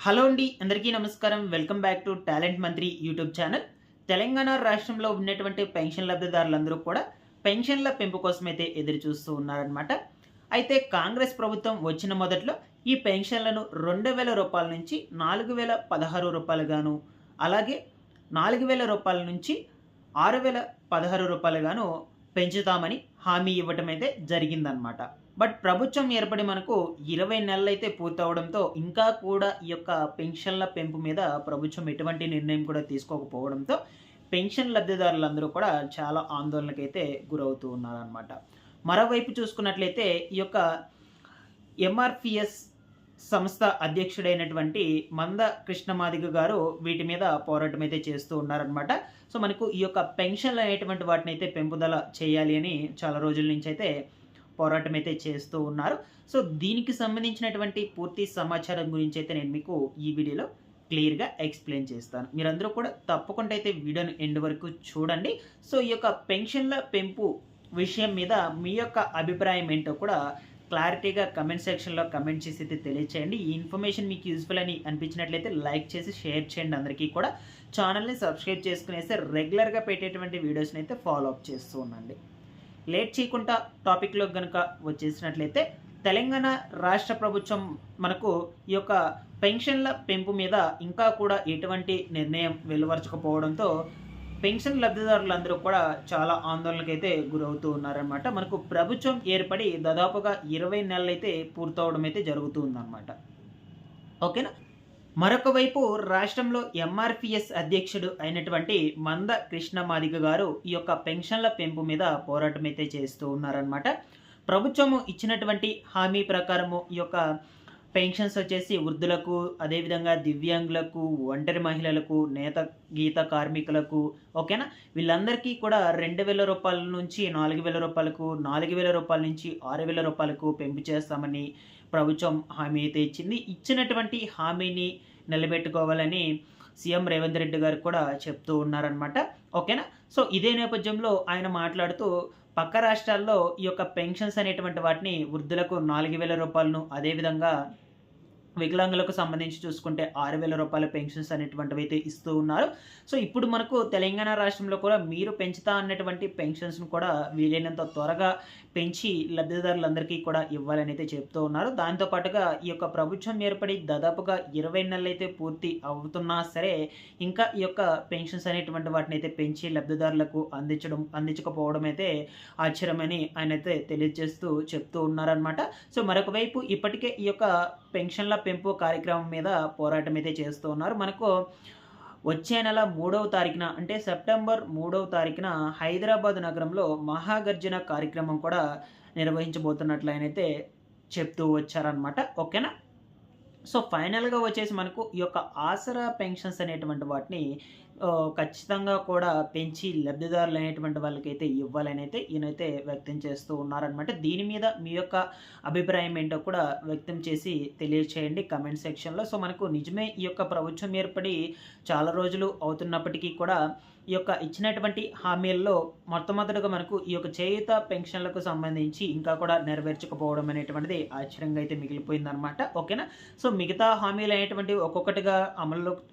Hello అండి, అందరికీ నమస్కారం. వెల్కమ్ బ్యాక్ టు టాలెంట్ మంత్రి యూట్యూబ్ ఛానల్. తెలంగాణ రాష్ట్రంలో ఉన్నటువంటి పెన్షన్ లబ్ధిదారులందరూ కూడా పెన్షన్ల పెంపు కోసమైతే ఎదురు చూస్తూ ఉన్నారనమాట. అయితే కాంగ్రెస్ ప్రభుత్వం వచ్చిన మొదట్లో ఈ పెన్షన్లను రూ. 2,000 నుంచి రూ. 4,016 గాను, అలాగే రూ. 4,000 నుంచి రూ. 6,016 గాను పెంచుతామని హామీ ఇవ్వటం అయితే జరిగిందనమాట. బట్ ప్రభుత్వం ఏర్పడి మనకు 20 నెలలైతే పూర్తవడంతో ఇంకా కూడా ఈ యొక్క పెన్షన్ల పెంపు మీద ప్రభుత్వం ఎటువంటి నిర్ణయం కూడా తీసుకోకపోవడంతో పెన్షన్ లబ్ధిదారులందరూ కూడా చాలా ఆందోళనకైతే గురవుతూ ఉన్నారనమాట. మరోవైపు చూసుకున్నట్లయితే ఈ యొక్క ఎంఆర్‌పీఎస్ సంస్థ అధ్యక్షుడైనటువంటి మంద కృష్ణమాదిగ గారు వీటి మీద పోరాటం అయితే చేస్తూ ఉన్నారనమాట. సో మనకు ఈ యొక్క పెన్షన్లు అనేటువంటి వాటినైతే పెంపుదల చేయాలి అని చాలా రోజుల నుంచి అయితే పోరాటం అయితే చేస్తూ ఉన్నారు. సో దీనికి సంబంధించినటువంటి పూర్తి సమాచారం గురించి అయితే నేను మీకు ఈ వీడియోలో క్లియర్‌గా ఎక్స్‌ప్లెయిన్ చేస్తాను. మీరందరూ కూడా తప్పకుండా అయితే వీడియోని ఎండ్ వరకు చూడండి. సో ఈ యొక్క పెన్షన్ల పెంపు విషయం మీద మీ యొక్క అభిప్రాయం ఏంటో కూడా క్లారిటీగా కమెంట్ సెక్షన్‌లో కమెంట్ చేసి అయితే తెలియచేయండి. ఈ ఇన్ఫర్మేషన్ మీకు యూజ్‌ఫుల్ అని అనిపించినట్లయితే లైక్ చేసి షేర్ చేయండి అందరికీ కూడా. ఛానల్‌ని సబ్స్క్రైబ్ చేసుకునేసి రెగ్యులర్‌గా పెట్టేటువంటి వీడియోస్‌ని అయితే ఫాలో అప్ చేస్తూ ఉండండి. లేట్ చేయకుండా టాపిక్‌లోకి గనుక వచ్చేసినట్లయితే తెలంగాణ రాష్ట్ర ప్రభుత్వం మనకు ఈ యొక్క పెన్షన్ల పెంపు మీద ఇంకా కూడా ఎటువంటి నిర్ణయం వెలువరచకపోవడంతో పెన్షన్ లబ్ధిదారులందరూ కూడా చాలా ఆందోళనకైతే గురవుతూ ఉన్నారనమాట. మనకు ప్రభుత్వం ఏర్పడి దాదాపుగా 20 నెలలైతే పూర్తవడం అయితే జరుగుతూ ఉందన్నమాట. ఓకేనా? మరొక వైపు రాష్ట్రంలో ఎంఆర్‌పీఎస్ అధ్యక్షుడు అయినటువంటి మంద కృష్ణమాదిగ గారు ఈ యొక్క పెన్షన్ల పెంపు మీద పోరాటం అయితే చేస్తూ ఉన్నారనమాట. ప్రభుత్వము ఇచ్చినటువంటి హామీ ప్రకారము ఈ యొక్క పెన్షన్స్ వచ్చేసి వృద్ధులకు, అదేవిధంగా దివ్యాంగులకు, ఒంటరి మహిళలకు, నేత గీత కార్మికులకు, ఓకేనా, వీళ్ళందరికీ కూడా రూ. 2,000 నుంచి రూ. 4,000, రూ. 4,000 నుంచి రూ. 6,000 పెంపు చేస్తామని ప్రభుత్వం హామీ అయితే ఇచ్చింది. ఇచ్చినటువంటి హామీని నిలబెట్టుకోవాలని సీఎం రేవంత్ రెడ్డి గారు కూడా చెప్తూ ఉన్నారనమాట. ఓకేనా. సో ఇదే నేపథ్యంలో ఆయన మాట్లాడుతూ పక్క రాష్ట్రాల్లో ఈ యొక్క పెన్షన్స్ అనేటువంటి వాటిని వృద్ధులకు రూ. 4,000, అదేవిధంగా వికలాంగులకు సంబంధించి చూసుకుంటే రూ. 6,000 పెన్షన్స్ అనేటువంటివి అయితే ఇస్తూ ఉన్నారు. సో ఇప్పుడు మనకు తెలంగాణ రాష్ట్రంలో కూడా మీరు పెంచుతా అన్నటువంటి పెన్షన్స్‌ను కూడా వీలైనంత త్వరగా పెంచి లబ్ధిదారులందరికీ కూడా ఇవ్వాలని అయితే చెప్తూ ఉన్నారు. దాంతో పాటుగా ఈ యొక్క ప్రభుత్వం ఏర్పడి దాదాపుగా 20 నెలలైతే పూర్తి అవుతున్నా సరే ఇంకా ఈ యొక్క పెన్షన్స్ అనేటువంటి వాటిని అయితే పెంచి లబ్ధిదారులకు అందించకపోవడం అయితే ఆశ్చర్యమని ఆయనైతే తెలియజేస్తూ చెప్తూ ఉన్నారనమాట. సో మరొక వైపు ఇప్పటికే ఈ యొక్క పెన్షన్ల పెంపు కార్యక్రమం మీద పోరాటం అయితే చేస్తూ ఉన్నారు. మనకు వచ్చే నెల 3వ తారీఖున అంటే సెప్టెంబర్ 3వ తారీఖున హైదరాబాద్ నగరంలో మహాగర్జన కార్యక్రమం కూడా నిర్వహించబోతున్నట్లు ఆయనైతే చెప్తూ వచ్చారనమాట. ఓకేనా. సో ఫైనల్‌గా వచ్చేసి మనకు ఈ యొక్క ఆసరా పెన్షన్స్ అనేటువంటి వాటిని ఖచ్చితంగా కూడా పెంచి లబ్ధిదారులు అనేటువంటి వాళ్ళకైతే ఇవ్వాలనైతే ఈయనైతే వ్యక్తం చేస్తూ ఉన్నారనమాట. దీని మీద మీ యొక్క అభిప్రాయం ఏంటో కూడా వ్యక్తం చేసి తెలియచేయండి కమెంట్ సెక్షన్‌లో. సో మనకు నిజమే ఈ యొక్క ప్రభుత్వం ఏర్పడి చాలా రోజులు అవుతున్నప్పటికీ కూడా ఈ యొక్క ఇచ్చినటువంటి హామీల్లో మొట్టమొదటిగా మనకు ఈ యొక్క చేయూత పెన్షన్లకు సంబంధించి ఇంకా కూడా నెరవేర్చకపోవడం అనేటువంటిది ఆశ్చర్యంగా అయితే మిగిలిపోయిందనమాట. ఓకేనా. సో మిగతా హామీలు అనేటువంటివి ఒక్కొక్కటిగా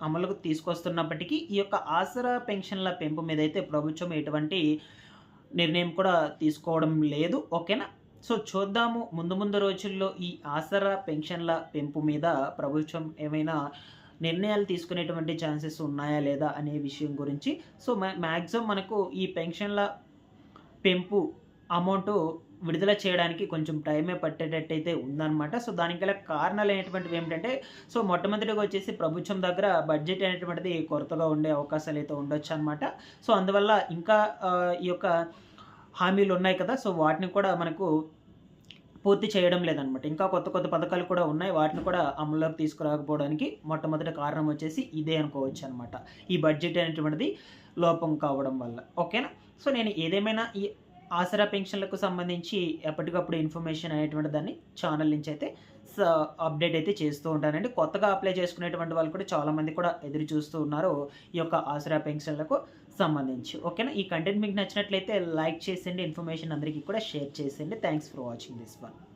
అమలుకు తీసుకొస్తున్నప్పటికీ ఈ యొక్క ఆసరా పెన్షన్ల పెంపు మీద అయితే ప్రభుత్వం ఎటువంటి నిర్ణయం కూడా తీసుకోవడం లేదు. ఓకేనా. సో చూద్దాము ముందు ముందు రోజుల్లో ఈ ఆసరా పెన్షన్ల పెంపు మీద ప్రభుత్వం ఏమైనా నిర్ణయాలు తీసుకునేటువంటి ఛాన్సెస్ ఉన్నాయా లేదా అనే విషయం గురించి. సో మ్యాక్సిమం మనకు ఈ పెన్షన్ల పెంపు అమౌంటు విడుదల చేయడానికి కొంచెం టైమే పట్టేటట్టయితే ఉందన్నమాట. సో దానికి గల కారణాలు అనేటువంటివి ఏమిటంటే, సో మొట్టమొదటిగా వచ్చేసి ప్రభుత్వం దగ్గర బడ్జెట్ అనేటువంటిది కొరతగా ఉండే అవకాశాలు అయితే ఉండొచ్చు అనమాట. సో అందువల్ల ఇంకా ఈ యొక్క హామీలు ఉన్నాయి కదా, సో వాటిని కూడా మనకు పూర్తి చేయడం లేదనమాట. ఇంకా కొత్త కొత్త పథకాలు కూడా ఉన్నాయి. వాటిని కూడా అమల్లోకి తీసుకురాకపోవడానికి మొట్టమొదటి కారణం వచ్చేసి ఇదే అనుకోవచ్చు అనమాట. ఈ బడ్జెట్ అనేటువంటిది లోపం కావడం వల్ల. ఓకేనా. సో నేను ఏదేమైనా ఈ ఆసరా పెన్షన్లకు సంబంధించి ఎప్పటికప్పుడు ఇన్ఫర్మేషన్ అనేటువంటి దాన్ని ఛానల్ నుంచి అయితే అప్డేట్ అయితే చేస్తూ ఉంటానండి. కొత్తగా అప్లై చేసుకునేటువంటి వాళ్ళు కూడా చాలామంది కూడా ఎదురు చూస్తూ ఉన్నారు ఈ యొక్క ఆసరా పెన్షన్లకు సంబంధించి. ఓకేనా. ఈ కంటెంట్ మీకు నచ్చినట్లయితే లైక్ చేసేయండి, ఇన్ఫర్మేషన్ అందరికీ కూడా షేర్ చేసేయండి. Thanks for watching this one.